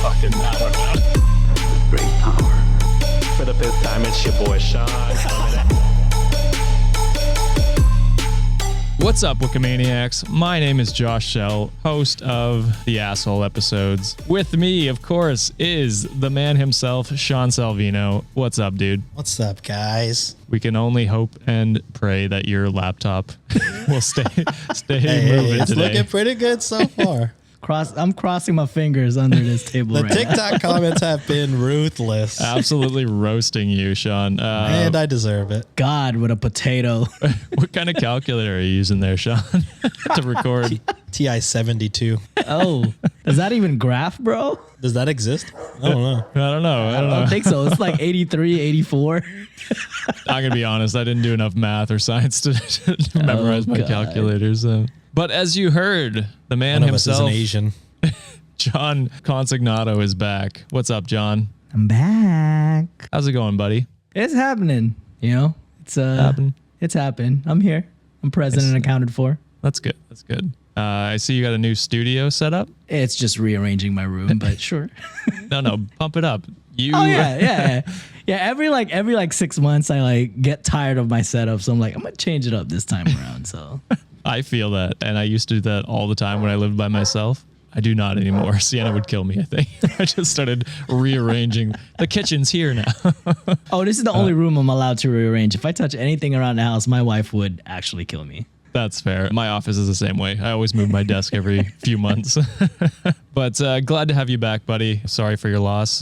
fucking, I don't know. Great power. For the fifth time, it's your boy Sean. What's up, Wikimaniacs? My name is Josh Shell, host of the Asshole episodes. With me, of course, is the man himself, Sean Salvino. What's up, dude? What's up, guys? We can only hope and pray that your laptop will stay moving it's today. Looking pretty good so far. I'm crossing my fingers under this table The right now. TikTok comments have been ruthless. Absolutely roasting you, Sean. And I deserve it. God, with a potato. What kind of calculator are you using there, Sean, to record? TI 72. Oh, is that even graph, bro? Does that exist? I don't know. I don't know. I don't think so. It's like 83, 84. I'm going to be honest. I didn't do enough math or science to memorize my God. calculators. But as you heard, the man One of us is himself, an Asian. John Consignato, is back. What's up, John? I'm back. How's it going, buddy? It's happening. You know, it's happening. I'm here. I'm present and accounted for. That's good. That's good. I see you got a new studio set up. It's just rearranging my room, but sure. No, pump it up. Oh yeah. Every 6 months, I get tired of my setup, so I'm like, I'm gonna change it up this time around. So. I feel that, and I used to do that all the time when I lived by myself. I do not anymore. Sienna would kill me, I think. I just started rearranging. The kitchen's here now. Oh, this is the only room I'm allowed to rearrange. If I touch anything around the house, my wife would actually kill me. That's fair. My office is the same way. I always move my desk every few months. But glad to have you back, buddy. Sorry for your loss.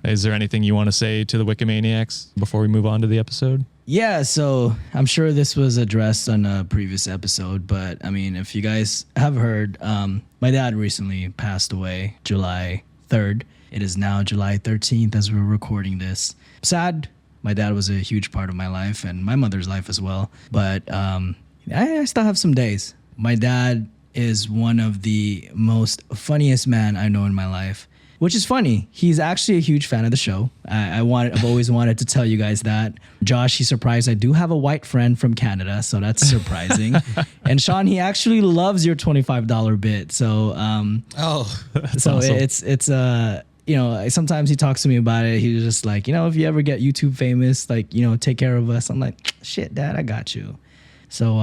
Is there anything you want to say to the Wikimaniacs before we move on to the episode? Yeah, so I'm sure this was addressed on a previous episode, but I mean, if you guys have heard, my dad recently passed away July 3rd. It is now July 13th as we're recording this. Sad. My dad was a huge part of my life and my mother's life as well. But I still have some days. My dad is one of the most funniest men I know in my life. Which is funny. He's actually a huge fan of the show. I've always wanted to tell you guys that. Josh, he's surprised I do have a white friend from Canada, so that's surprising. And Sean, he actually loves your $25 bit. So, That's so awesome. it's sometimes he talks to me about it. He's just like, if you ever get YouTube famous, take care of us. I'm like, shit, Dad, I got you. So,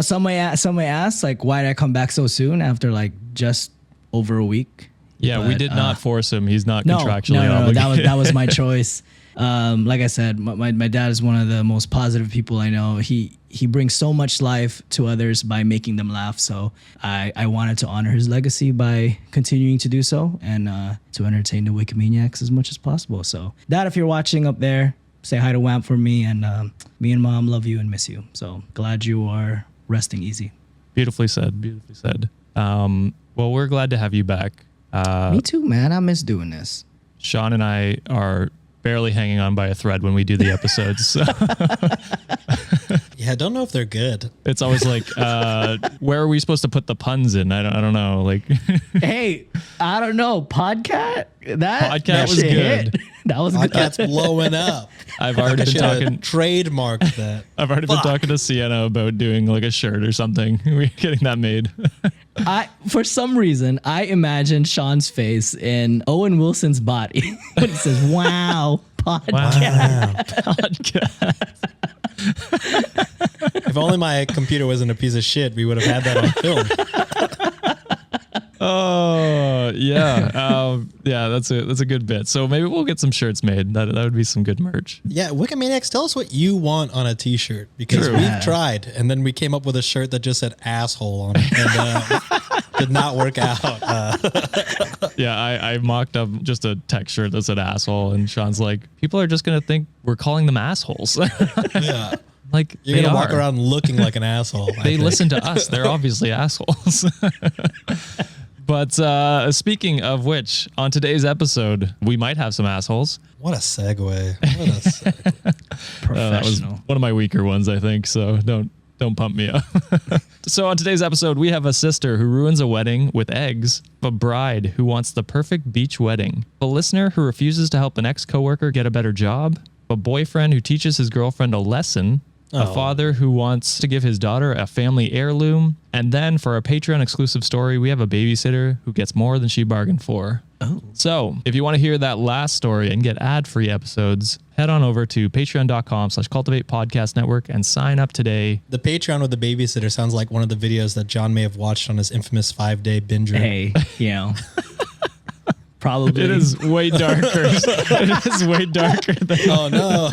some may ask, why did I come back so soon after just over a week? Yeah, But, we did not force him. He's not contractually no, obligated. that was my choice. Like I said, my dad is one of the most positive people I know. He brings so much life to others by making them laugh. So I wanted to honor his legacy by continuing to do so and to entertain the Wikimaniacs as much as possible. So, Dad, if you're watching up there, say hi to Wamp for me. And me and Mom love you and miss you. So glad you are resting easy. Beautifully said. Beautifully said. Well, we're glad to have you back. Me too, man. I miss doing this. Sean and I are barely hanging on by a thread when we do the episodes. So Yeah, I don't know if they're good. it's always like, where are we supposed to put the puns in? I don't know. Hey, I don't know. Podcat? That was shit good. hit. That was good. Podcast's blowing up. I've already been talking. Trademarked that. I've already been talking to Sienna about doing a shirt or something. We're getting that made. For some reason, I imagined Sean's face in Owen Wilson's body when he says, "Wow, podcast." Podcast. If only my computer wasn't a piece of shit, we would have had that on film. Oh yeah, that's a good bit. So maybe we'll get some shirts made. That would be some good merch. Yeah, Wikimaniacs, tell us what you want on a t-shirt because True. we've tried and then we came up with a shirt that just said asshole on it and did not work out. Yeah, I mocked up just a tech shirt that said asshole, and Sean's like, people are just gonna think we're calling them assholes. Yeah. Like You're they going to walk are. around looking like an asshole. I They think. listen to us. They're obviously assholes. But speaking of which, on today's episode, we might have some assholes. What a segue. What a segue. That was Professional. one of my weaker ones, I think. So don't pump me up. So on today's episode, we have a sister who ruins a wedding with eggs, a bride who wants the perfect beach wedding, a listener who refuses to help an ex-coworker get a better job, a boyfriend who teaches his girlfriend a lesson, a father who wants to give his daughter a family heirloom, and then for a Patreon exclusive story, we have a babysitter who gets more than she bargained for. Oh. So if you want to hear that last story and get ad-free episodes, head on over to patreon.com/Cultivate Podcast Network and sign up today. The Patreon with the babysitter sounds like one of the videos that John may have watched on his infamous 5-day binge. Hey, you know. Probably. It is way darker. It is way darker than. Oh, no.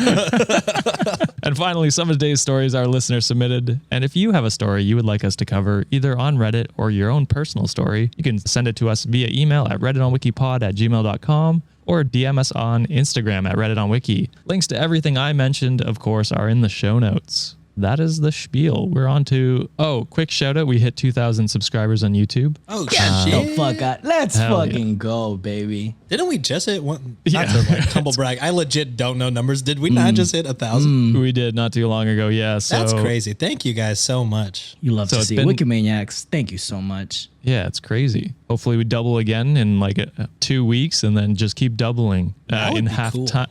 And finally, some of today's stories our listeners submitted. And if you have a story you would like us to cover, either on Reddit or your own personal story, you can send it to us via email at redditonwikipod@gmail.com or DM us on Instagram at redditonwiki. Links to everything I mentioned, of course, are in the show notes. That is the spiel. We're on to, quick shout out. We hit 2,000 subscribers on YouTube. Oh, The shit. fuck out. Let's Hell fucking go, baby. Didn't we just hit one? Yeah. Not to like humble brag. I legit don't know numbers. Did we not just hit 1,000? We did not too long ago. Yeah. So That's crazy. Thank you guys so much. You love So to it's see been- Wikimaniacs. Thank you so much. Yeah, it's crazy. Hopefully we double again in like 2 weeks and then just keep doubling That would in be half cool. time.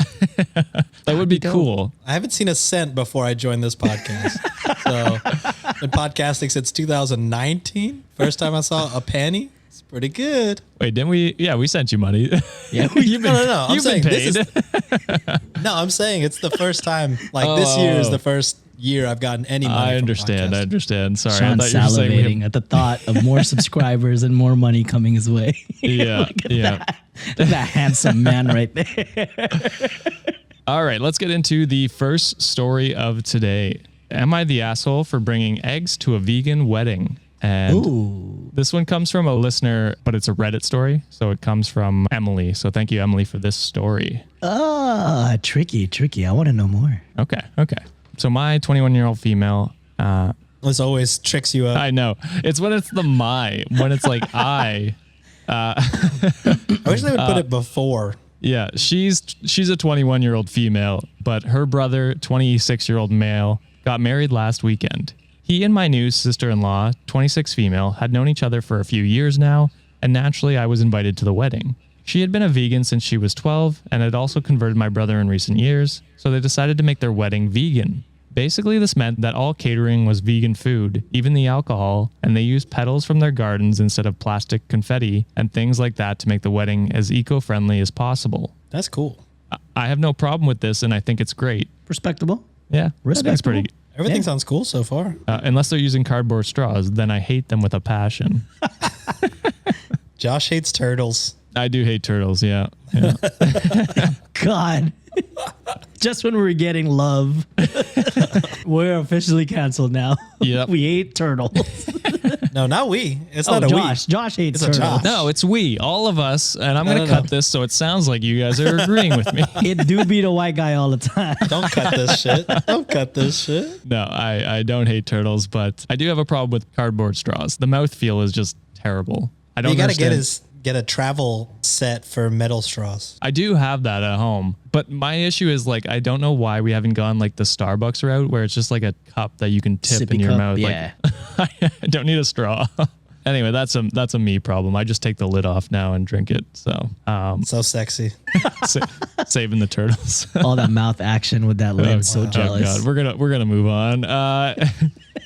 That would be cool. I haven't seen a cent before I joined this podcast. So, been podcasting since 2019. First time I saw a penny. It's pretty good. Wait, didn't we? Yeah, we sent you money. Yeah, you've been, No. I'm you've been saying this paid. is. No, I'm saying it's the first time. Like this year is the first year I've gotten any money. I from understand. I podcasting. understand. Sorry. Sean I thought you were saying we salivating have, at the thought of more subscribers and more money coming his way. yeah. Yeah. Look at that handsome man right there. All right, let's get into the first story of today. Am I the asshole for bringing eggs to a vegan wedding? And Ooh. this one comes from a listener, but it's a Reddit story. So it comes from Emily. So thank you, Emily, for this story. Tricky. I want to know more. Okay. So my 21-year-old female, This always tricks you up. I know. It's when it's the my, when it's like I. I wish they would put it before. Yeah, she's a 21-year-old female, but her brother, 26-year-old male, got married last weekend. He and my new sister-in-law, 26 female, had known each other for a few years now, and naturally I was invited to the wedding. She had been a vegan since she was 12 and had also converted my brother in recent years, so they decided to make their wedding vegan. Basically, this meant that all catering was vegan food, even the alcohol, and they used petals from their gardens instead of plastic confetti and things like that to make the wedding as eco-friendly as possible. That's cool. I have no problem with this, and I think it's great. Respectable. Yeah, I think it's Respectable. pretty good. Everything sounds cool so far. Unless they're using cardboard straws, then I hate them with a passion. Josh hates turtles. I do hate turtles, yeah. God. Just when we were getting love, we're officially canceled now. Yep. We hate turtles. No, not we. It's Oh, not a Josh. we. Josh hates It's a turtles. Josh. No, it's we, all of us, and I'm going to No. cut this so it sounds like you guys are agreeing with me. It do be the white guy all the time. Don't cut this shit. Don't cut this shit. No, I don't hate turtles, but I do have a problem with cardboard straws. The mouthfeel is just terrible. I don't You gotta understand. get a travel set for metal straws. I do have that at home, but my issue is like I don't know why we haven't gone like the Starbucks route where it's just like a cup that you can tip Sippy in your cup, mouth. yeah. Like, I don't need a straw. Anyway, that's a me problem. I just take the lid off now and drink it. So So sexy. saving the turtles. All that mouth action with that lid. So Oh, jealous. God. We're gonna move on.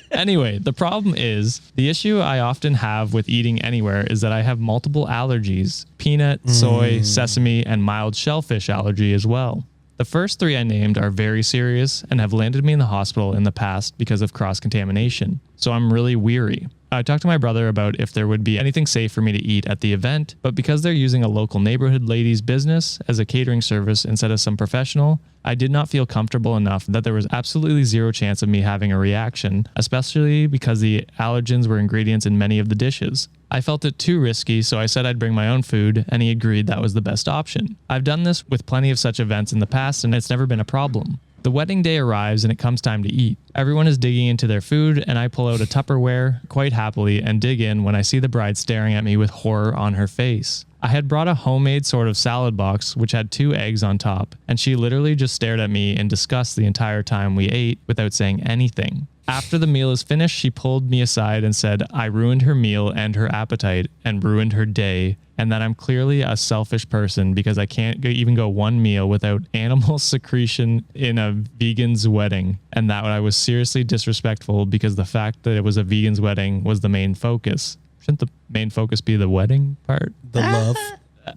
Anyway, the problem is the issue I often have with eating anywhere is that I have multiple allergies: peanut, soy, sesame, and mild shellfish allergy as well. The first three I named are very serious and have landed me in the hospital in the past because of cross-contamination. So I'm really weary. I talked to my brother about if there would be anything safe for me to eat at the event, but because they're using a local neighborhood ladies business as a catering service instead of some professional, I did not feel comfortable enough that there was absolutely zero chance of me having a reaction, especially because the allergens were ingredients in many of the dishes. I felt it too risky, so I said I'd bring my own food, and he agreed that was the best option. I've done this with plenty of such events in the past, and it's never been a problem. The wedding day arrives and it comes time to eat. Everyone is digging into their food, and I pull out a Tupperware quite happily and dig in when I see the bride staring at me with horror on her face. I had brought a homemade sort of salad box which had 2 eggs on top, and she literally just stared at me in disgust the entire time we ate without saying anything. After the meal is finished, she pulled me aside and said I ruined her meal and her appetite and ruined her day, and that I'm clearly a selfish person because I can't even go one meal without animal secretion in a vegan's wedding, and that I was seriously disrespectful because the fact that it was a vegan's wedding was the main focus. Shouldn't the main focus be the wedding part? The love.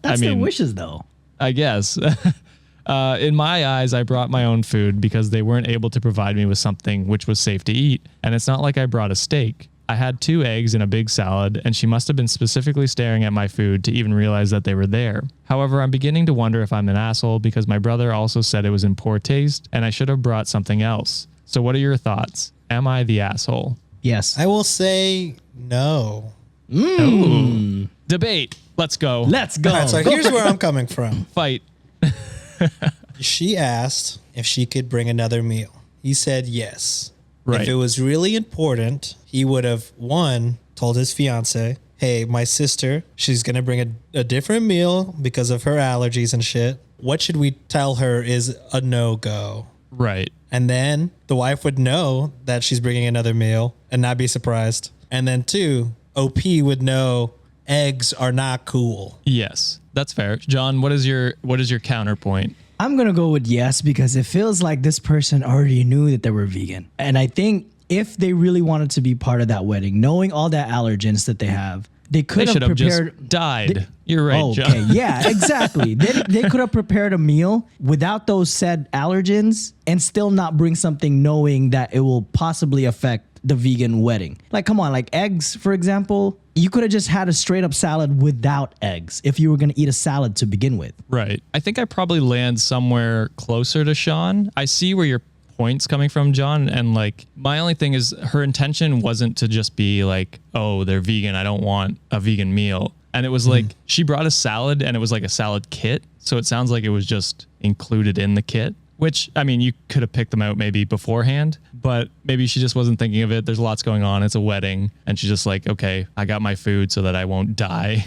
That's their wishes, though. I guess. In my eyes, I brought my own food because they weren't able to provide me with something which was safe to eat. And it's not like I brought a steak. I had 2 eggs in a big salad, and she must have been specifically staring at my food to even realize that they were there. However, I'm beginning to wonder if I'm an asshole because my brother also said it was in poor taste and I should have brought something else. So what are your thoughts? Am I the asshole? Yes. I will say no. Ooh. Debate. Let's go. Let's go. All right, so here's where I'm coming from. Fight. She asked if she could bring another meal. He said yes. Right. If it was really important, he would have, one, told his fiance, hey, my sister, she's going to bring a different meal because of her allergies and shit. What should we tell her is a no-go? Right. And then the wife would know that she's bringing another meal and not be surprised. And then 2, OP would know eggs are not cool. Yes, that's fair. John, what is your counterpoint? I'm going to go with yes because it feels like this person already knew that they were vegan. And I think if they really wanted to be part of that wedding, knowing all the allergens that they have, they could have prepared. Just died. You're right, okay, John. yeah, exactly. They could have prepared a meal without those said allergens and still not bring something knowing that it will possibly affect the vegan wedding. Like, come on, like eggs, for example, you could have just had a straight up salad without eggs if you were going to eat a salad to begin with. Right. I think I probably land somewhere closer to Sean. I see where your point's coming from, John. And like, my only thing is her intention wasn't to just be like, oh, they're vegan, I don't want a vegan meal. And it was like, she brought a salad and it was like a salad kit. So it sounds like it was just included in the kit. Which, I mean, you could have picked them out maybe beforehand, but maybe she just wasn't thinking of it. There's lots going on. It's a wedding. And she's just like, okay, I got my food so that I won't die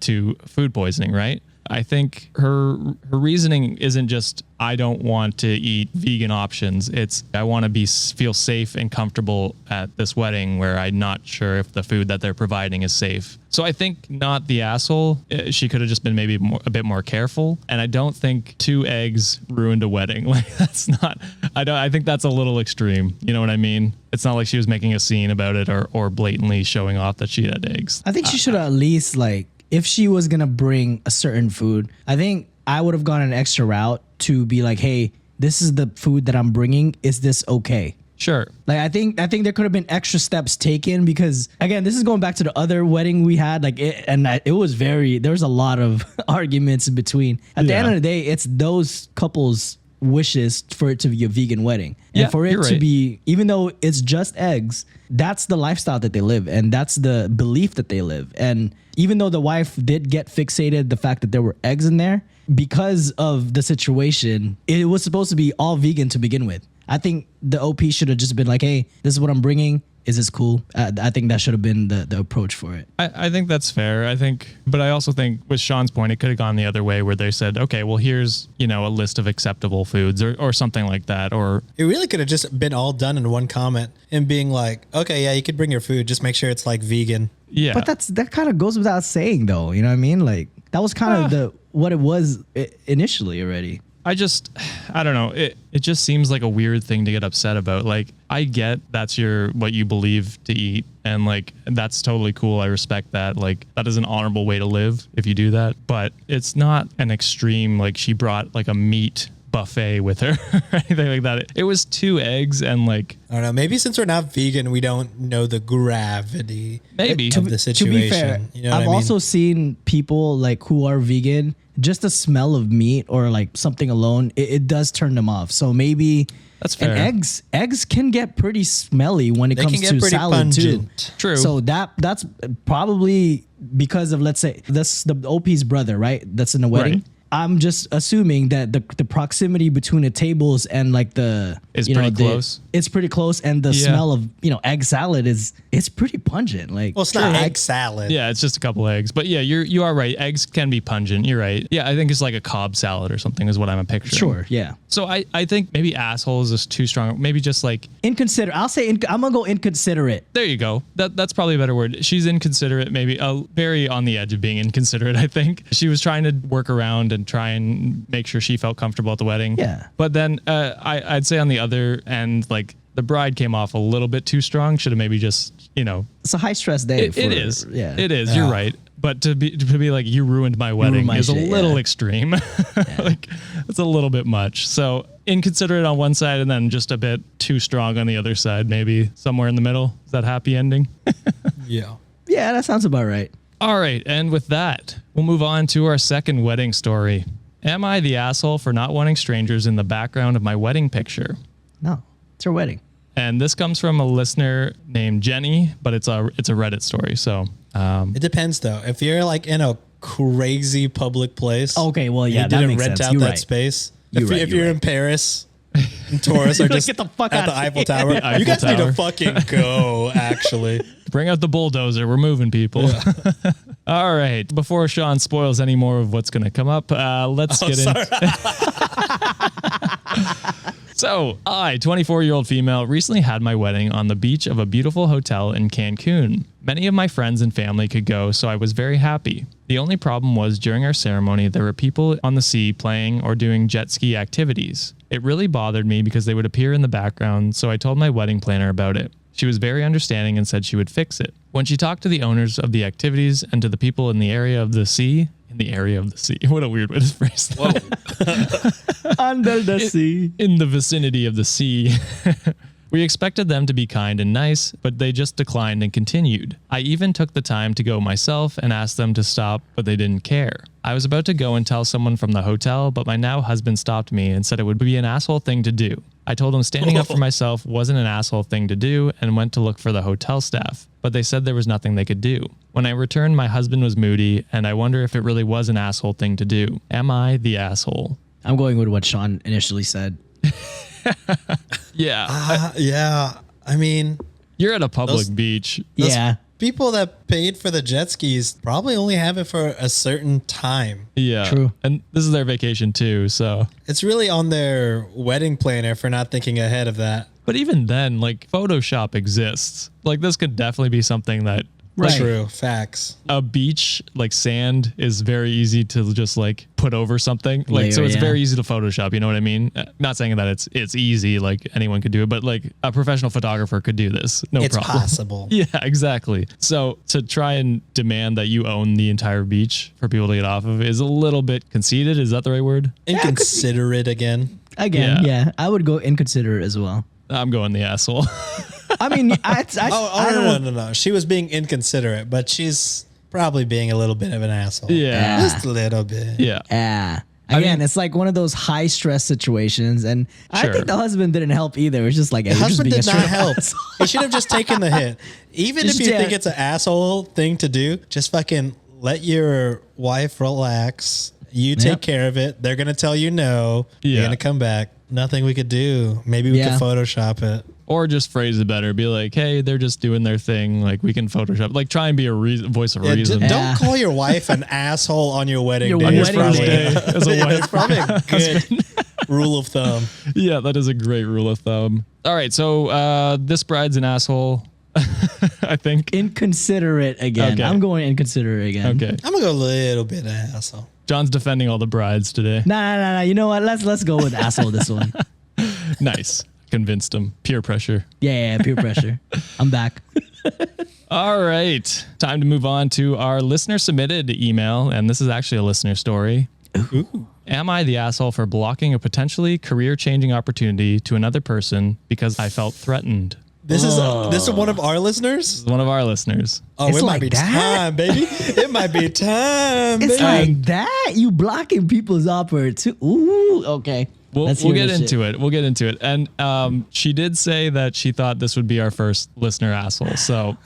to food poisoning, right? I think her reasoning isn't just, I don't want to eat vegan options. It's, I want to feel safe and comfortable at this wedding where I'm not sure if the food that they're providing is safe. So I think not the asshole. She could have just been maybe a bit more careful. And I don't think 2 eggs ruined a wedding. Like that's not, I think that's a little extreme. You know what I mean? It's not like she was making a scene about it or blatantly showing off that she had eggs. I think she should at least like, if she was going to bring a certain food, I think I would have gone an extra route to be like, hey, this is the food that I'm bringing. Is this okay? Sure. Like, I think there could have been extra steps taken because, again, this is going back to the other wedding we had. Like, it was there was a lot of arguments in between. At the end of the day, it's those couples' wishes for it to be a vegan wedding. And for it to be, even though it's just eggs, that's the lifestyle that they live. And that's the belief that they live. And even though the wife did get fixated, the fact that there were eggs in there, because of the situation, it was supposed to be all vegan to begin with. I think the OP should have just been like, hey, this is what I'm bringing. Is this cool? I think that should have been the approach for it. I think that's fair. But I also think with Sean's point, it could have gone the other way where they said, okay, well, here's, a list of acceptable foods or something like that. Or it really could have just been all done in one comment and being like, okay, yeah, you could bring your food. Just make sure it's like vegan. Yeah. But that kind of goes without saying though. You know what I mean? Like that was kind of what it was initially already. I don't know. It just seems like a weird thing to get upset about. Like, I get that's what you believe to eat. And like, that's totally cool. I respect that. Like, that is an honorable way to live if you do that. But it's not an extreme, like she brought like a meat buffet with her or anything like that. It was 2 eggs and like, I don't know. Maybe since we're not vegan, we don't know the gravity maybe of the situation. To be fair, you know what I've I mean? also seen people like who are vegan, just the smell of meat or like something alone, it does turn them off. So maybe that's fair. And eggs can get pretty smelly when it comes to salad pungent. too. True. So that's probably because of, let's say, that's the OP's brother, right? That's in the wedding. Right. I'm just assuming that the proximity between the tables and like Is pretty close. It's pretty close, and the smell of egg salad it's pretty pungent. Like, Well, it's not egg salad. Yeah, it's just a couple eggs. But yeah, you are right. Eggs can be pungent. You're right. Yeah, I think it's like a Cobb salad or something is what I'm picturing. sure, yeah. So I think maybe asshole is just too strong. Maybe just like, Inconsiderate. I'll say I'm gonna go inconsiderate. there you go. That's probably a better word. She's inconsiderate, maybe very on the edge of being inconsiderate, I think. She was trying to work around and try and make sure she felt comfortable at the wedding. Yeah. But then I'd say on the other end, like the bride came off a little bit too strong. Should have maybe just, It's a high stress day. it is. Yeah. It is. You're right. But to be like, you ruined my wedding my is shit, a little yeah. extreme. Like, it's a little bit much. So inconsiderate on one side and then just a bit too strong on the other side, maybe somewhere in the middle. Is that happy ending? Yeah. Yeah, that sounds about right. All right. And with that, we'll move on to our second wedding story. Am I the asshole for not wanting strangers in the background of my wedding picture? No, it's your wedding. And this comes from a listener named Jenny, but it's a Reddit story. So It depends though. If you're like in a crazy public place. Okay, well, yeah, you that didn't makes rent sense. out You're that right. space. You're right, If you're you're right. in Paris, in tourists are Like, just get the fuck at out the of Eiffel here. Tower. The Eiffel You guys need Tower. to fucking go, actually. bring out the bulldozer. We're moving people. All right. Before Sean spoils any more of what's going to come up, let's get into So, I, 24-year-old female, recently had my wedding on the beach of a beautiful hotel in Cancun. Many of my friends and family could go, so I was very happy. The only problem was during our ceremony, there were people on the sea playing or doing jet ski activities. It really bothered me because they would appear in the background, so I told my wedding planner about it. She was very understanding and said she would fix it. When she talked to the owners of the activities and to the people in the area of the sea, what a weird way to phrase that. Under the sea. In the vicinity of the sea. We expected them to be kind and nice, but they just declined and continued. I even took the time to go myself and asked them to stop, but they didn't care. I was about to go and tell someone from the hotel, but my now husband stopped me and said it would be an asshole thing to do. I told him standing up for myself wasn't an asshole thing to do and went to look for the hotel staff, but they said there was nothing they could do. When I returned, my husband was moody, and I wonder if it really was an asshole thing to do. Am I the asshole? I'm going with what Sean initially said. Yeah. Yeah. I mean, You're at a public Those- beach. Yeah. people that paid for the jet skis probably only have it for a certain time. Yeah. True. And this is their vacation too, so. It's really on their wedding planner for not thinking ahead of that. But even then, like, Photoshop exists. Like, this could definitely be something that Right. True. Facts. a beach, like sand, is very easy to just like put over something. Like, so Layer, it's yeah. very easy to Photoshop. You know what I mean? Not saying that it's easy, like anyone could do it, but like a professional photographer could do this. No It's problem. possible. Yeah, exactly. So to try and demand that you own the entire beach for people to get off of is a little bit conceited. Is that the right word? Inconsiderate again. Again, Yeah. yeah. I would go inconsiderate as well. I'm going the asshole. I mean, I Oh, don't know. no. She was being inconsiderate, but she's probably being a little bit of an asshole. Yeah. Just a little bit. Yeah. Yeah. I Again, mean- it's like one of those high stress situations, and I Sure. think the husband didn't help either. It's just like, hey, The you're just husband being did a not straight help. asshole. He should have just taken the hit. Even if you Yeah. think it's an asshole thing to do, just fucking let your wife relax. You take Yep. care of it. They're gonna tell you no. Yeah. You're gonna come back. Nothing we could do. Maybe we Yeah. could Photoshop it. Or just phrase it better. Be like, hey, they're just doing their thing. Like, we can Photoshop. Like, try and be a voice of Yeah, reason. Don't Yeah. call your wife an asshole on your wedding Your day. wedding It's probably- day. As a Yeah, wife. it's probably a good rule of thumb. Yeah, that is a great rule of thumb. All right, so this bride's an asshole, I think. Inconsiderate again. Okay. I'm going inconsiderate again. Okay, I'm gonna go a little bit asshole. John's defending all the brides today. Nah. You know what? Let's go with asshole this one. Nice, convinced him. Peer pressure. Yeah, peer pressure. I'm back. All right, time to move on to our listener submitted email, and this is actually a listener story. Am I the asshole for blocking a potentially career-changing opportunity to another person because I felt threatened? This is one of our listeners. One of our listeners. Oh, It's it might like be that? time, baby. It might be time, It's baby. like that. You blocking people's opportunity. Ooh, okay. We'll Let's hear get this into shit. it. We'll get into it. And she did say that she thought this would be our first listener asshole. So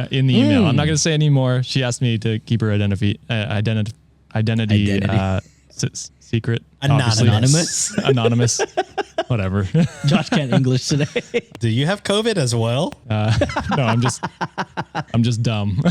in the email, I'm not going to say any more. She asked me to keep her identity secret. obviously. Anonymous. Whatever. Josh can't English today. Do you have COVID as well? No, I'm just dumb.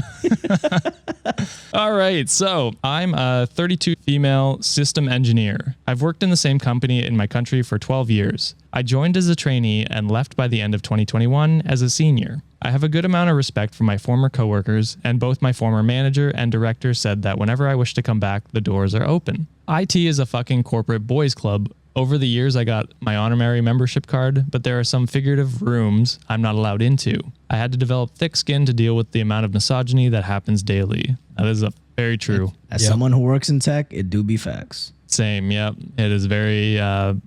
All right. So I'm a 32 female system engineer. I've worked in the same company in my country for 12 years. I joined as a trainee and left by the end of 2021 as a senior. I have a good amount of respect for my former coworkers, and both my former manager and director said that whenever I wish to come back, the doors are open. IT is a fucking corporate boys club. Over the years, I got my honorary membership card, but there are some figurative rooms I'm not allowed into. I had to develop thick skin to deal with the amount of misogyny that happens daily. That is a Very true. As Yep. someone who works in tech, it do be facts. Same. Yep. It is very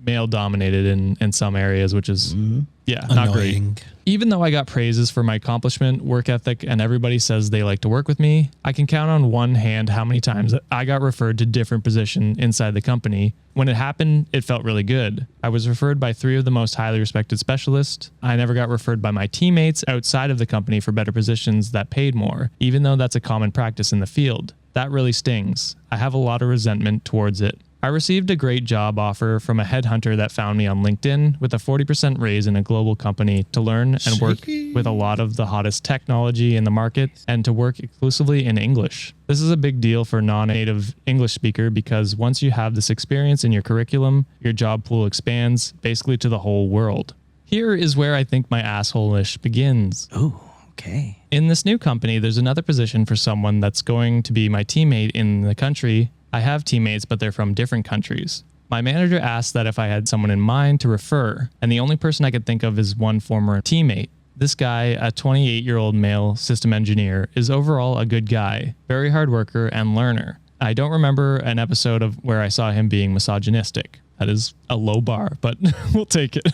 male dominated in some areas, which is not great. Annoying. Even though I got praises for my accomplishment, work ethic, and everybody says they like to work with me, I can count on one hand how many times I got referred to different position inside the company. When it happened, it felt really good. I was referred by 3 of the most highly respected specialists. I never got referred by my teammates outside of the company for better positions that paid more, even though that's a common practice in the field. That really stings. I have a lot of resentment towards it. I received a great job offer from a headhunter that found me on LinkedIn with a 40% raise in a global company to learn and work with a lot of the hottest technology in the market and to work exclusively in English. This is a big deal for non-native English speaker because once you have this experience in your curriculum, your job pool expands basically to the whole world. Here is where I think my asshole-ish begins. Oh, okay. In this new company, there's another position for someone that's going to be my teammate in the country. I have teammates, but they're from different countries. My manager asked that if I had someone in mind to refer, and the only person I could think of is one former teammate. This guy, a 28-year-old male system engineer, is overall a good guy, very hard worker and learner. I don't remember an episode of where I saw him being misogynistic. That is a low bar, but we'll take it.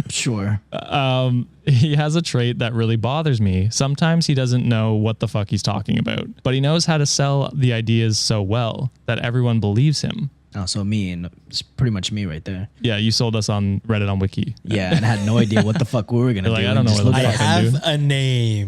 Sure. He has a trait that really bothers me. Sometimes he doesn't know what the fuck he's talking about, but he knows how to sell the ideas so well that everyone believes him. Oh, so me, and it's pretty much me right there. Yeah, you sold us on Reddit on Wiki. Yeah, and I had no idea what the fuck we were going to do. Like, I don't know Just what the I fuck I'm doing. have a name.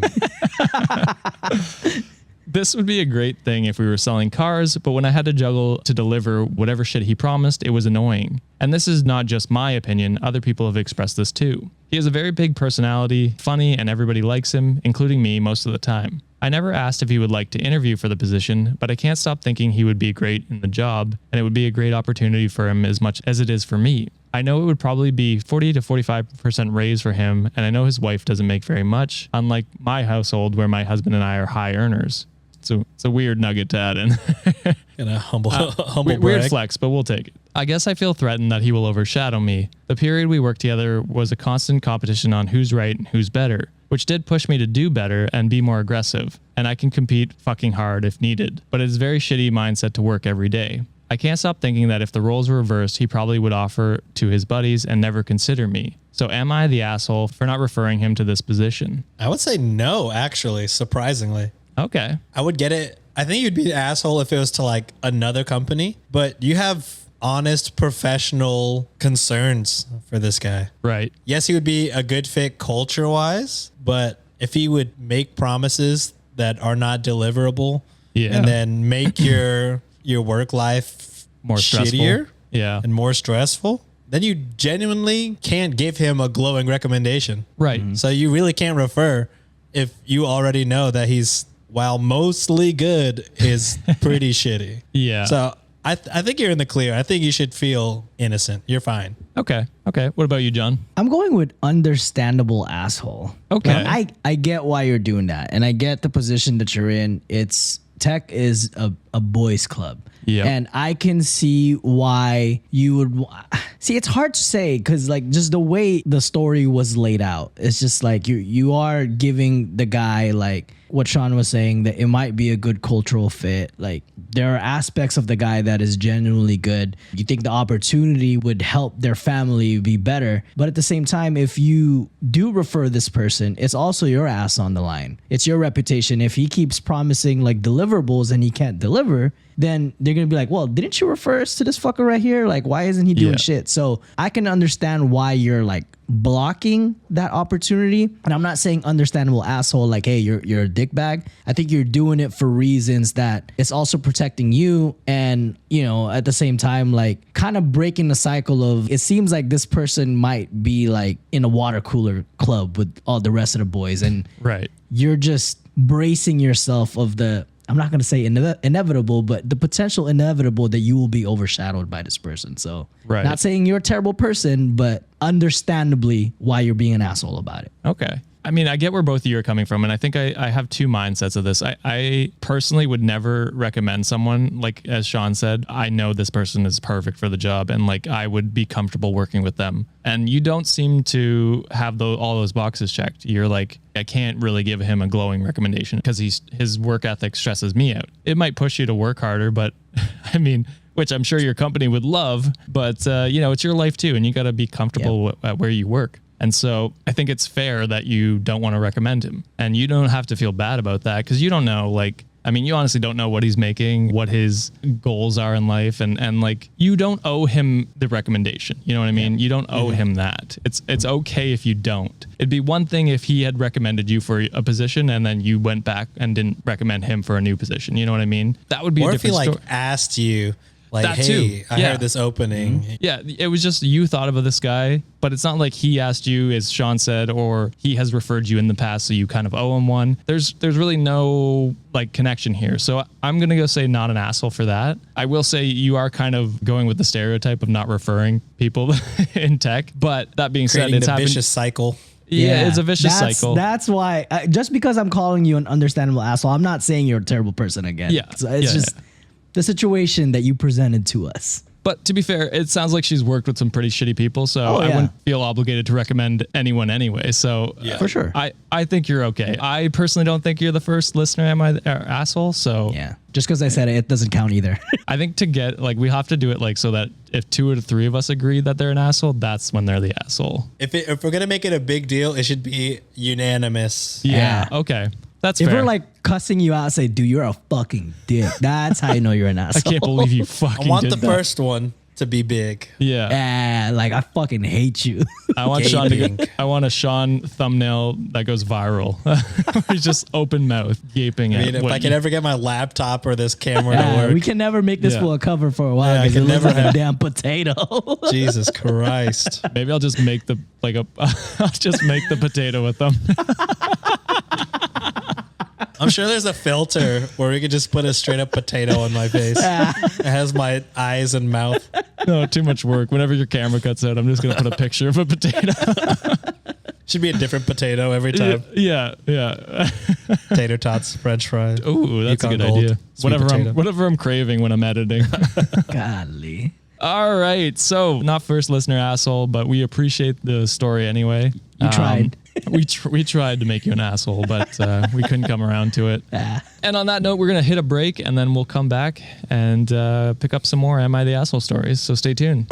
This would be a great thing if we were selling cars, but when I had to juggle to deliver whatever shit he promised, it was annoying. And this is not just my opinion, other people have expressed this too. He has a very big personality, funny, and everybody likes him, including me most of the time. I never asked if he would like to interview for the position, but I can't stop thinking he would be great in the job, and it would be a great opportunity for him as much as it is for me. I know it would probably be 40 to 45% raise for him, and I know his wife doesn't make very much, unlike my household where my husband and I are high earners. So it's a weird nugget to add in. Gonna humble Weird brag. flex, but we'll take it. I guess I feel threatened that he will overshadow me. The period we worked together was a constant competition on who's right and who's better, which did push me to do better and be more aggressive. And I can compete fucking hard if needed, but it's a very shitty mindset to work every day. I can't stop thinking that if the roles were reversed, he probably would offer to his buddies and never consider me. So am I the asshole for not referring him to this position? I would say no, actually, surprisingly. Okay. I would get it. I think you'd be the asshole if it was to like another company, but you have honest professional concerns for this guy. Right. Yes, he would be a good fit culture wise, but if he would make promises that are not deliverable and then make your work life More stressful. shittier Yeah. and more stressful, then you genuinely can't give him a glowing recommendation. Right. So you really can't refer if you already know that he's, while mostly good, is pretty shitty. Yeah. So I think you're in the clear. I think you should feel innocent. You're fine. Okay. What about you, John? I'm going with understandable asshole. Okay. Like, I get why you're doing that, and I get the position that you're in. Tech is a boys club. Yeah. And I can see why you would see. It's hard to say because like just the way the story was laid out, it's just like you are giving the guy like what Sean was saying, that it might be a good cultural fit. Like there are aspects of the guy that is genuinely good. You think the opportunity would help their family be better. But at the same time, if you do refer this person, it's also your ass on the line. It's your reputation. If he keeps promising like deliverables and he can't deliver, then they're going to be like, well, didn't you refer us to this fucker right here? Like, why isn't he doing shit? So I can understand why you're like blocking that opportunity. And I'm not saying understandable asshole, like, hey, you're a dickbag. I think you're doing it for reasons that it's also protecting you. And, you know, at the same time, like kind of breaking the cycle of, it seems like this person might be like in a water cooler club with all the rest of the boys. And Right. you're just bracing yourself of the, I'm not going to say inevitable, but the potential inevitable that you will be overshadowed by this person. So Right. not saying you're a terrible person, but understandably why you're being an asshole about it. Okay. I mean, I get where both of you are coming from, and I think I have two mindsets of this. I personally would never recommend someone, like as Sean said, I know this person is perfect for the job, and like I would be comfortable working with them. And you don't seem to have all those boxes checked. You're like, I can't really give him a glowing recommendation because his work ethic stresses me out. It might push you to work harder, but I mean, which I'm sure your company would love, but it's your life too, and you got to be comfortable at where you work. And so I think it's fair that you don't want to recommend him, and you don't have to feel bad about that because you don't know, like, I mean, you honestly don't know what he's making, what his goals are in life. And like, you don't owe him the recommendation. You know what I mean? You don't owe him that. It's okay if you don't. It'd be one thing if he had recommended you for a position and then you went back and didn't recommend him for a new position. You know what I mean? That would be a different story. Or if he like asked you, like, that hey, too. I heard this opening. Yeah, it was just you thought of this guy, but it's not like he asked you, as Sean said, or he has referred you in the past, so you kind of owe him one. There's really no like connection here. So I'm going to go say not an asshole for that. I will say you are kind of going with the stereotype of not referring people in tech, but that being said, it's a happened. vicious cycle. Yeah, it's a vicious cycle. That's why, just because I'm calling you an understandable asshole, I'm not saying you're a terrible person again. Yeah. It's just the situation that you presented to us. But to be fair, it sounds like she's worked with some pretty shitty people, so I wouldn't feel obligated to recommend anyone anyway. So for sure. I think you're okay. I personally don't think you're the first listener am I asshole. So yeah, just because I said it doesn't count either. I think to get like, we have to do it like so that if 2 or 3 of us agree that they're an asshole, that's when they're the asshole. If we're gonna make it a big deal, it should be unanimous. Yeah. Okay. That's if fair. we're like cussing you out, say, dude, you're a fucking dick. That's how you know you're an I asshole. can't believe you fucking I want did the that. first one to be big. Yeah. Like I fucking hate you. I want Sean to Gaping. get, I want a Sean thumbnail that goes viral. He's just open mouth gaping I at mean, if what I can you- ever get my laptop or this camera to work. We can never make this Yeah. for a cover for a while Yeah, I because can it looks never like a have- damn potato. Jesus Christ. Maybe I'll just make the I'll just make the potato with them. I'm sure there's a filter where we could just put a straight up potato on my face. It has my eyes and mouth. No, too much work. Whenever your camera cuts out, I'm just gonna put a picture of a potato. Should be a different potato every time. Yeah. Tater tots, French fries. Ooh, that's Yukon a good Gold, idea. sweet potato. Whatever I'm craving when I'm editing. Golly. All right. So not first listener asshole, but we appreciate the story anyway. You tried. We tried to make you an asshole, but we couldn't come around to it. And on that note, we're going to hit a break and then we'll come back and pick up some more Am I the Asshole stories. So stay tuned.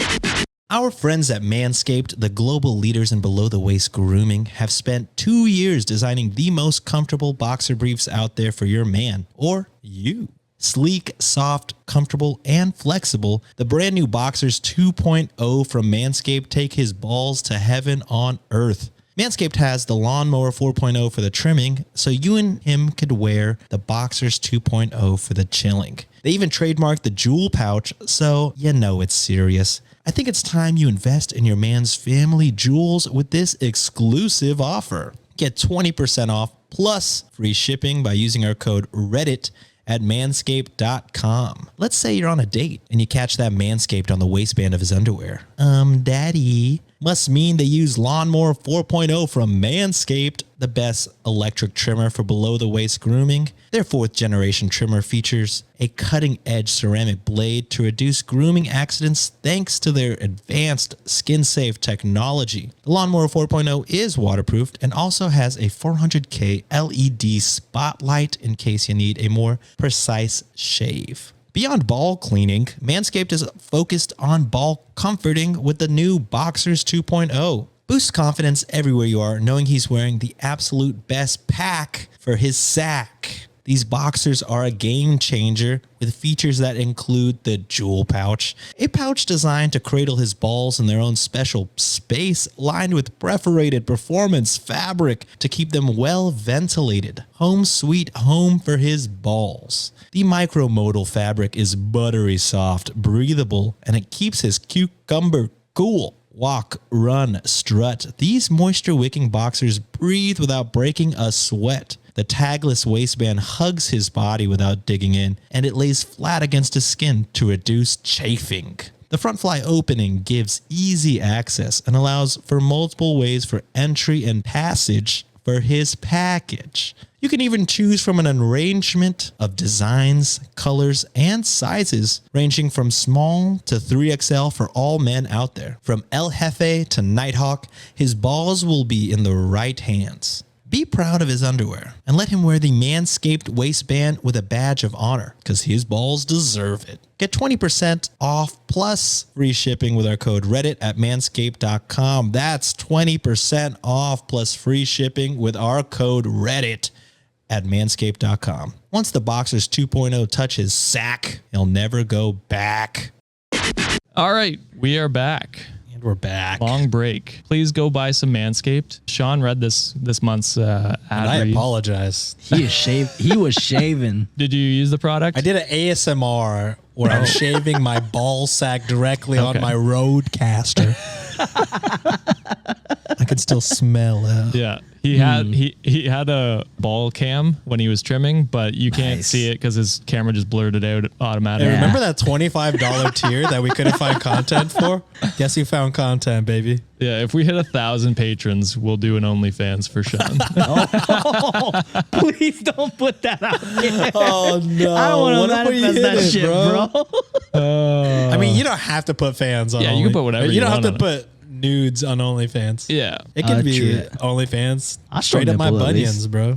Our friends at MANSCAPED, the global leaders in below-the-waist grooming, have spent 2 years designing the most comfortable boxer briefs out there for your man or you. Sleek, soft, comfortable, and flexible, the brand new Boxers 2.0 from Manscaped take his balls to heaven on earth. Manscaped has the Lawnmower 4.0 for the trimming, so you and him could wear the Boxers 2.0 for the chilling. They even trademarked the Jewel Pouch, so you know it's serious. I think it's time you invest in your man's family jewels with this exclusive offer. Get 20% off plus free shipping by using our code REDDIT at manscaped.com. Let's say you're on a date and you catch that Manscaped on the waistband of his underwear. Daddy. Must mean they use Lawnmower 4.0 from Manscaped, the best electric trimmer for below-the-waist grooming. Their 4th generation trimmer features a cutting-edge ceramic blade to reduce grooming accidents thanks to their advanced skin-safe technology. The Lawnmower 4.0 is waterproofed and also has a 400K LED spotlight in case you need a more precise shave. Beyond ball cleaning, Manscaped is focused on ball comforting with the new Boxers 2.0. Boost confidence everywhere you are, knowing he's wearing the absolute best pack for his sack. These boxers are a game changer with features that include the Jewel Pouch, a pouch designed to cradle his balls in their own special space, lined with perforated performance fabric to keep them well ventilated. Home sweet home for his balls. The micromodal fabric is buttery soft, breathable, and it keeps his cucumber cool. Walk, run, strut. These moisture-wicking boxers breathe without breaking a sweat. The tagless waistband hugs his body without digging in, and it lays flat against his skin to reduce chafing. The front fly opening gives easy access and allows for multiple ways for entry and passage for his package. You can even choose from an arrangement of designs, colors, and sizes ranging from small to 3XL for all men out there. From El Jefe to Nighthawk, his balls will be in the right hands. Be proud of his underwear and let him wear the Manscaped waistband with a badge of honor because his balls deserve it. Get 20% off plus free shipping with our code Reddit at manscaped.com. That's 20% off plus free shipping with our code Reddit at manscaped.com. Once the Boxers 2.0 touch his sack, he'll never go back. All right, we are back. And we're back. Long break. Please go buy some Manscaped. Sean read this month's ad I read. apologize. He was shaving. Did you use the product? I did an ASMR where I'm shaving my ball sack directly on my Roadcaster. I can still smell it. Yeah. He had a ball cam when he was trimming, but you can't see it because his camera just blurred it out automatically. Hey, remember that $25 tier that we couldn't find content for? Guess you found content, baby. Yeah, if we hit 1,000 patrons, we'll do an OnlyFans for Sean. Please don't put that out there. Oh, no. I don't want to manifest that shit, bro. I mean, you don't have to put fans on. Yeah, you can put whatever you don't want have to on put nudes on OnlyFans. Yeah. It can be true. OnlyFans. I'll Straight show up my nipple at bunions, least. bro.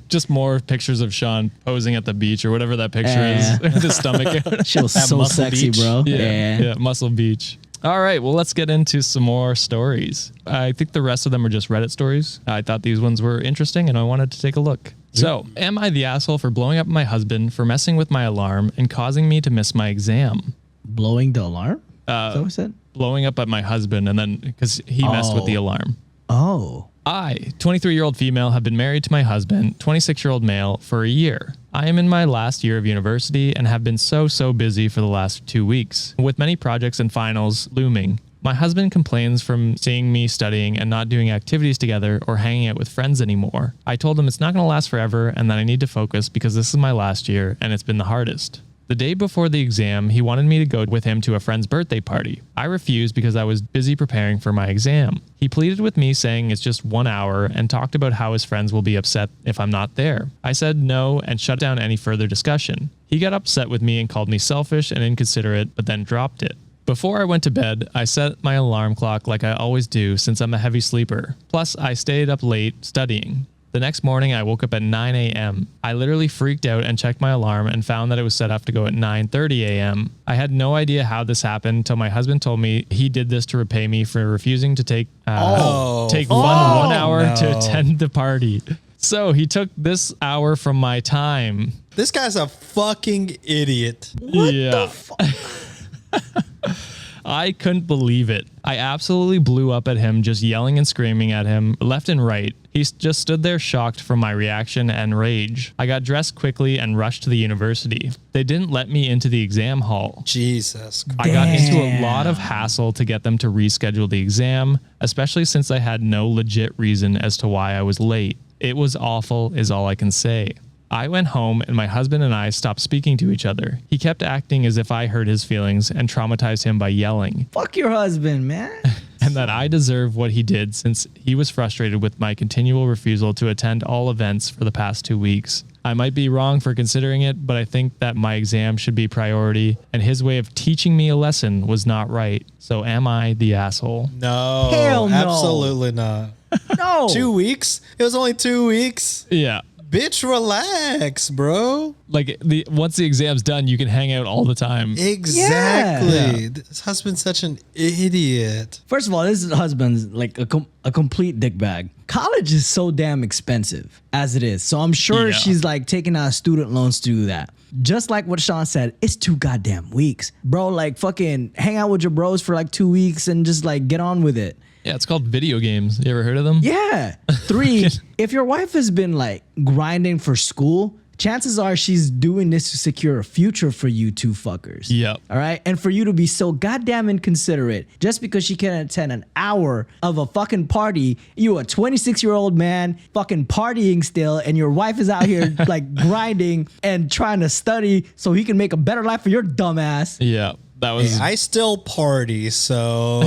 Just more pictures of Sean posing at the beach or whatever that picture is. His stomach out. She was At so Muscle sexy, Beach. bro. Yeah, Muscle Beach. All right, well, let's get into some more stories. I think the rest of them are just Reddit stories. I thought these ones were interesting, and I wanted to take a look. So, am I the asshole for blowing up my husband for messing with my alarm and causing me to miss my exam? Blowing the alarm? Is that what I said? Blowing up at my husband, and then because he messed with the alarm. Oh. I, 23-year-old female, have been married to my husband, 26-year-old male, for a year. I am in my last year of university and have been so busy for the last 2 weeks, with many projects and finals looming. My husband complains from seeing me studying and not doing activities together or hanging out with friends anymore. I told him it's not going to last forever and that I need to focus because this is my last year and it's been the hardest. The day before the exam, he wanted me to go with him to a friend's birthday party. I refused because I was busy preparing for my exam. He pleaded with me saying it's just 1 hour and talked about how his friends will be upset if I'm not there. I said no and shut down any further discussion. He got upset with me and called me selfish and inconsiderate, but then dropped it. Before I went to bed, I set my alarm clock like I always do since I'm a heavy sleeper. Plus, I stayed up late studying. The next morning, I woke up at 9 a.m. I literally freaked out and checked my alarm and found that it was set up to go at 9:30 a.m. I had no idea how this happened until my husband told me he did this to repay me for refusing to take one hour to attend the party. So he took this hour from my time. This guy's a fucking idiot. What the fuck? I couldn't believe it. I absolutely blew up at him, just yelling and screaming at him left and right. He just stood there shocked from my reaction and rage. I got dressed quickly and rushed to the university. They didn't let me into the exam hall. Jesus Christ. I got into a lot of hassle to get them to reschedule the exam, especially since I had no legit reason as to why I was late. It was awful is all I can say. I went home and my husband and I stopped speaking to each other. He kept acting as if I hurt his feelings and traumatized him by yelling. Fuck your husband, man. And that I deserve what he did since he was frustrated with my continual refusal to attend all events for the past 2 weeks. I might be wrong for considering it, but I think that my exam should be priority and his way of teaching me a lesson was not right. So am I the asshole? No. Hell no. Absolutely not. No. 2 weeks? It was only 2 weeks. Yeah. Bitch, relax, bro. Like once the exam's done, you can hang out all the time. Exactly. Yeah. This husband's such an idiot. First of all, this husband's like a complete dickbag. College is so damn expensive as it is. So I'm sure she's like taking out student loans to do that. Just like what Sean said, it's 2 goddamn weeks. Bro, like fucking hang out with your bros for like 2 weeks and just like get on with it. Yeah, it's called video games. You ever heard of them? Yeah. 3, if your wife has been like grinding for school, chances are she's doing this to secure a future for you two fuckers. Yep. All right. And for you to be so goddamn inconsiderate just because she can attend an hour of a fucking party, you a 26-year-old man fucking partying still, and your wife is out here like grinding and trying to study so he can make a better life for your dumb ass. Yeah. That was. I still party, so.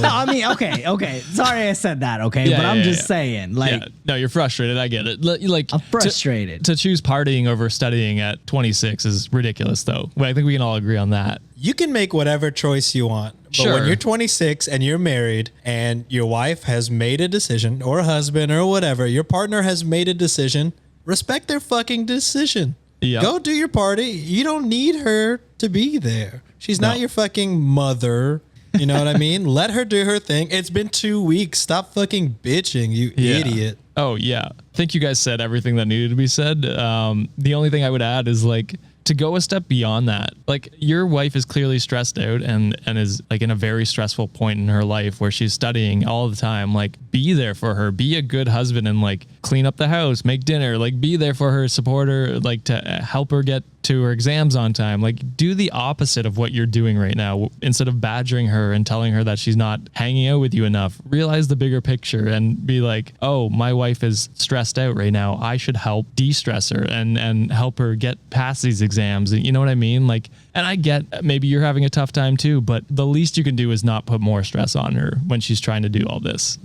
No, I mean, okay. Sorry I said that, okay? Yeah, but I'm yeah, just yeah. saying, like, Yeah. No, you're frustrated. I get it. Like I'm frustrated. To choose partying over studying at 26 is ridiculous, though. Well, I think we can all agree on that. You can make whatever choice you want. But Sure. when you're 26 and you're married and your wife has made a decision, or husband or whatever, your partner has made a decision, respect their fucking decision. Yep. Go do your party. You don't need her to be there. She's not No. your fucking mother. You know what I mean? Let her do her thing. It's been 2 weeks. Stop fucking bitching, you Yeah. idiot. Oh, yeah. I think you guys said everything that needed to be said. The only thing I would add is like to go a step beyond that. Like your wife is clearly stressed out and is like in a very stressful point in her life where she's studying all the time. Like be there for her, be a good husband and like clean up the house, make dinner, like be there for her, support her, like to help her get to her exams on time. Like do the opposite of what you're doing right now. Instead of badgering her and telling her that she's not hanging out with you enough, realize the bigger picture and be like, oh, my wife is stressed out right now. I should help de-stress her and help her get past these exams. You know what I mean? Like, and I get maybe you're having a tough time too, but the least you can do is not put more stress on her when she's trying to do all this.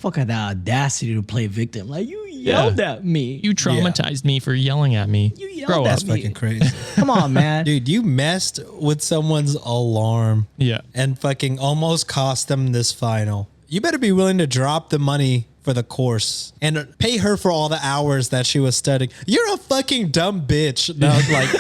fuck at the audacity to play victim. Like, you yelled at me. You traumatized me for yelling at me. You yelled Grow at up. me. Fucking crazy. Come on, man. Dude, you messed with someone's alarm. Yeah. And fucking almost cost them this final. You better be willing to drop the money for the course and pay her for all the hours that she was studying. You're a fucking dumb bitch. No, like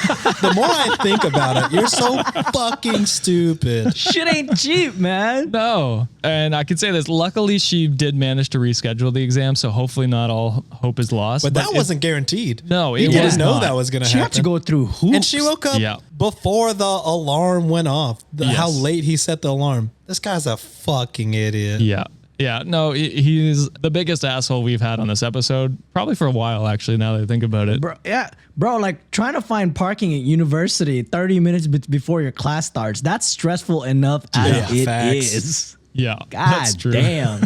the more I think about it, you're so fucking stupid. Shit ain't cheap, man. No. And I can say this. Luckily, she did manage to reschedule the exam, so hopefully not all hope is lost. But that it- wasn't guaranteed. No, it you was didn't know not. that was going to She happen. had to go through hoops. And she woke up Yeah. before the alarm went off. How Yes. late he set the alarm. This guy's a fucking idiot. Yeah. Yeah. No, he's the biggest asshole we've had on this episode, probably for a while, actually, now that I think about it. Bro, like trying to find parking at university 30 minutes before your class starts. That's stressful enough as it facts. is. Yeah. God that's true. damn.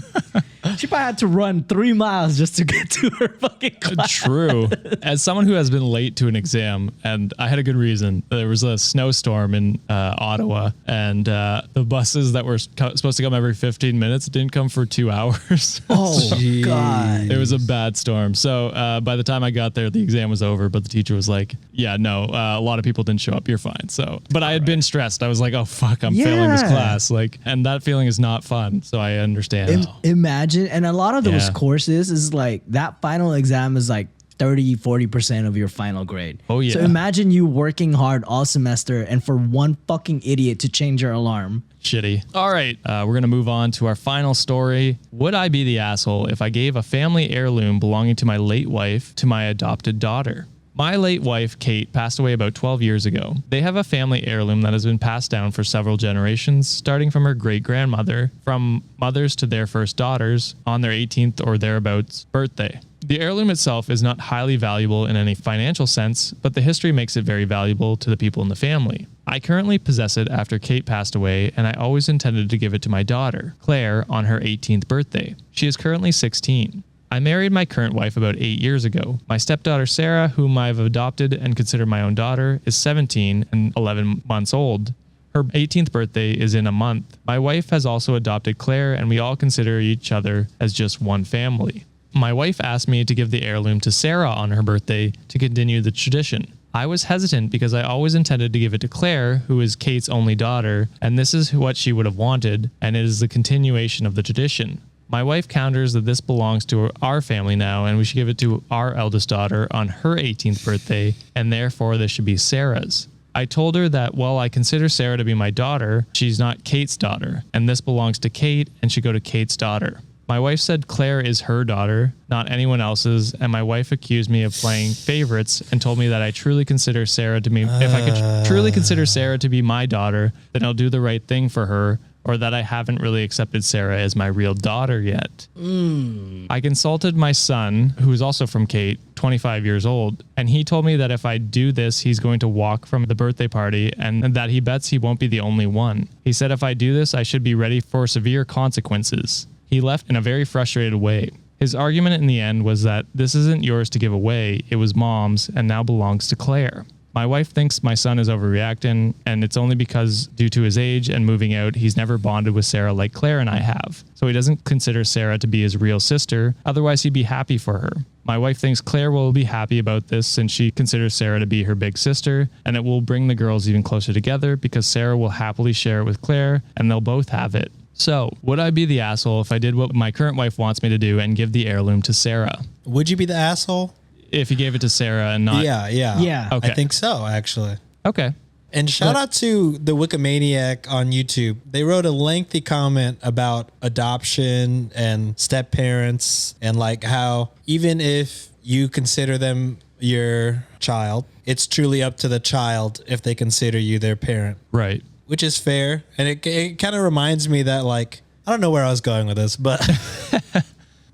She probably had to run 3 miles just to get to her fucking class. True. As someone who has been late to an exam, and I had a good reason. There was a snowstorm in Ottawa, and the buses that were supposed to come every 15 minutes didn't come for 2 hours. Oh, God. It was a bad storm. So by the time I got there, the exam was over, but the teacher was like, yeah, no, a lot of people didn't show up. You're fine. So, but I had been stressed. I was like, oh, fuck, I'm failing this Yeah. class. Like, and that feeling is not fun. So I understand. Imagine, and a lot of those Yeah. courses is like that final exam is like 30-40% of your final grade. Oh, yeah. So imagine you working hard all semester and for one fucking idiot to change your alarm. Shitty. All right. We're going to move on to our final story. Would I be the asshole if I gave a family heirloom belonging to my late wife to my adopted daughter? My late wife, Kate, passed away about 12 years ago. They have a family heirloom that has been passed down for several generations, starting from her great-grandmother, from mothers to their first daughters, on their 18th or thereabouts birthday. The heirloom itself is not highly valuable in any financial sense, but the history makes it very valuable to the people in the family. I currently possess it after Kate passed away, and I always intended to give it to my daughter, Claire, on her 18th birthday. She is currently 16. I married my current wife about 8 years ago. My stepdaughter Sarah, whom I've adopted and consider my own daughter, is 17 and 11 months old. Her 18th birthday is in a month. My wife has also adopted Claire, and we all consider each other as just one family. My wife asked me to give the heirloom to Sarah on her birthday to continue the tradition. I was hesitant because I always intended to give it to Claire, who is Kate's only daughter, and this is what she would have wanted, and it is the continuation of the tradition. My wife counters that this belongs to our family now, and we should give it to our eldest daughter on her 18th birthday, and therefore this should be Sarah's. I told her that while I consider Sarah to be my daughter, she's not Kate's daughter, and this belongs to Kate and should go to Kate's daughter. My wife said Claire is her daughter, not anyone else's, and my wife accused me of playing favorites and told me that I truly consider Sarah to be, if I could truly consider Sarah to be my daughter, then I'll do the right thing for her, or that I haven't really accepted Sarah as my real daughter yet. I consulted my son, who is also from Kate, 25 years old, and he told me that if I do this, he's going to walk from the birthday party and that he bets he won't be the only one. He said if I do this, I should be ready for severe consequences. He left in a very frustrated way. His argument in the end was that this isn't yours to give away, it was Mom's and now belongs to Claire. My wife thinks my son is overreacting, and it's only because due to his age and moving out, he's never bonded with Sarah like Claire and I have. So he doesn't consider Sarah to be his real sister. Otherwise, he'd be happy for her. My wife thinks Claire will be happy about this since she considers Sarah to be her big sister, and it will bring the girls even closer together because Sarah will happily share it with Claire and they'll both have it. So, would I be the asshole if I did what my current wife wants me to do and give the heirloom to Sarah? Would you be the asshole? If you gave it to Sarah and not... Yeah. Okay. I think so, actually. Okay. And shout out to the Wikimaniac on YouTube. They wrote a lengthy comment about adoption and step parents and like how even if you consider them your child, it's truly up to the child if they consider you their parent. Right. Which is fair. And it kind of reminds me that like, I don't know where I was going with this, but...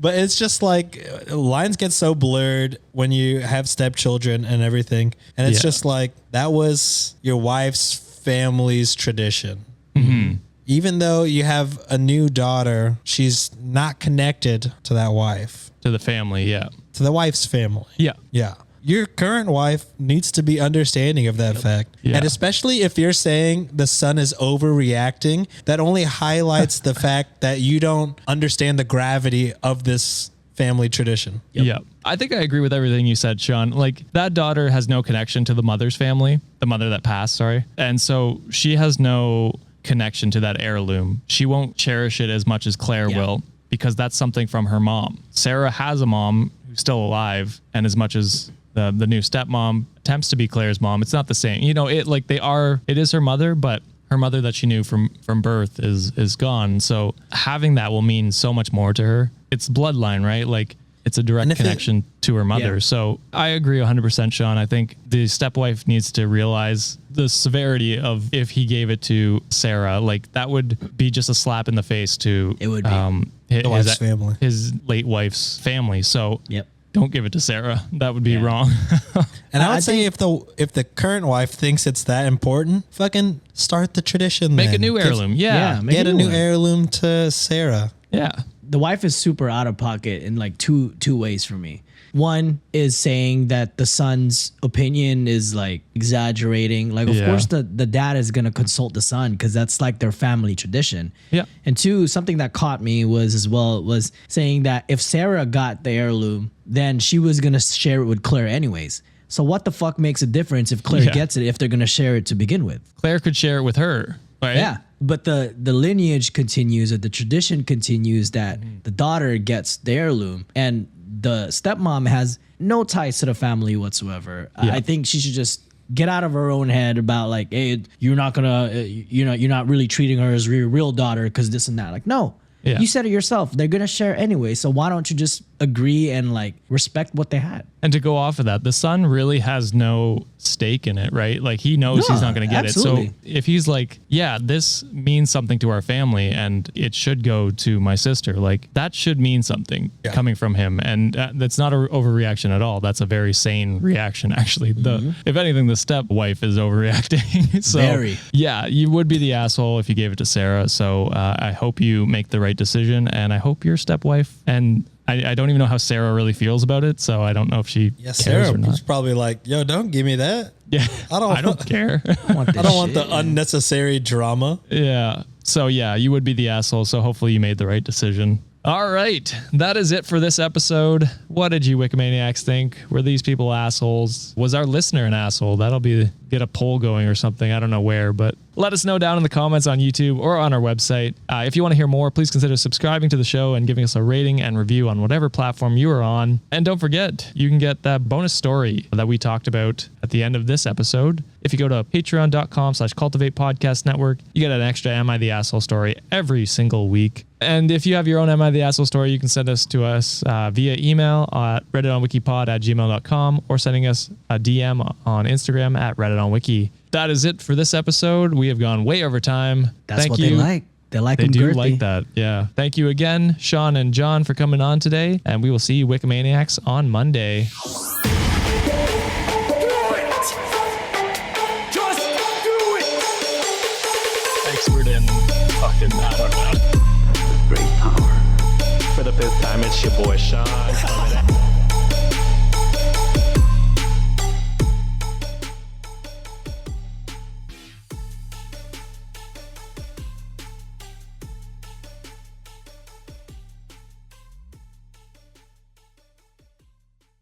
But it's just like lines get so blurred when you have stepchildren and everything. And it's just like that was your wife's family's tradition. Mm-hmm. Even though you have a new daughter, she's not connected to that wife. To the family, yeah. To the wife's family. Yeah. Yeah. Your current wife needs to be understanding of that fact. Yeah. And especially if you're saying the son is overreacting, that only highlights the fact that you don't understand the gravity of this family tradition. Yeah. I think I agree with everything you said, Sean. Like that daughter has no connection to the mother's family, the mother that passed, sorry. And so she has no connection to that heirloom. She won't cherish it as much as Claire will because that's something from her mom. Sarah has a mom who's still alive, and as much as the new stepmom attempts to be Claire's mom, it's not the same. You know, it is her mother, but her mother that she knew from birth is gone. So having that will mean so much more to her. It's bloodline, right? Like it's a direct connection to her mother. Yeah. So I agree 100%, Sean. I think the stepwife needs to realize the severity of if he gave it to Sarah, like that would be just a slap in the face to his late wife's family. So don't give it to Sarah. That would be wrong. And I would say if the current wife thinks it's that important, fucking start the tradition. Make a new heirloom. Get a new heirloom to Sarah. Yeah. The wife is super out of pocket in like two ways for me. One is saying that the son's opinion is like exaggerating. Like, of course, the dad is going to consult the son because that's like their family tradition. Yeah. And two, something that caught me was saying that if Sarah got the heirloom, then she was going to share it with Claire anyways. So what the fuck makes a difference if Claire gets it if they're going to share it to begin with? Claire could share it with her, right? Yeah. But the lineage continues, or the tradition continues that the daughter gets the heirloom, and the stepmom has no ties to the family whatsoever. Yeah. I think she should just get out of her own head about like, hey, you're not really treating her as your real daughter because this and that. Like, no. You said it yourself. They're going to share anyway. So why don't you just agree and like respect what they had? And to go off of that, the son really has no stake in it, right? Like he knows he's not going to get it. So if he's like, yeah, this means something to our family and it should go to my sister, like that should mean something coming from him. And that's not an overreaction at all. That's a very sane reaction, actually. If anything, the stepwife is overreacting. So yeah, you would be the asshole if you gave it to Sarah. So I hope you make the right decision, and I hope your stepwife, and I don't even know how Sarah really feels about it, so I don't know if she cares Sarah or not. was probably like, yo, don't give me that. Yeah, I don't care. I don't want the unnecessary drama. Yeah. So yeah, you would be the asshole, so hopefully you made the right decision. All right, that is it for this episode. What did you Wikimaniacs think? Were these people assholes? Was our listener an asshole? That'll be get a poll going or something. I don't know where, but let us know down in the comments on YouTube or on our website. If you want to hear more, please consider subscribing to the show and giving us a rating and review on whatever platform you are on. And don't forget, you can get that bonus story that we talked about at the end of this episode. If you go to patreon.com/Cultivate Podcast Network, you get an extra Am I the Asshole story every single week. And if you have your own Am I the Asshole story, you can send us to us via email at redditonwikipod@gmail.com or sending us a DM on Instagram at redditonwiki. That is it for this episode. We have gone way over time. That's what they like. They like them do girthy. like that. Yeah. Thank you again, Sean and John, for coming on today. And we will see you Wikimaniacs on Monday. Expert in fucking, I don't know. Great power. For the fifth time, it's your boy Sean.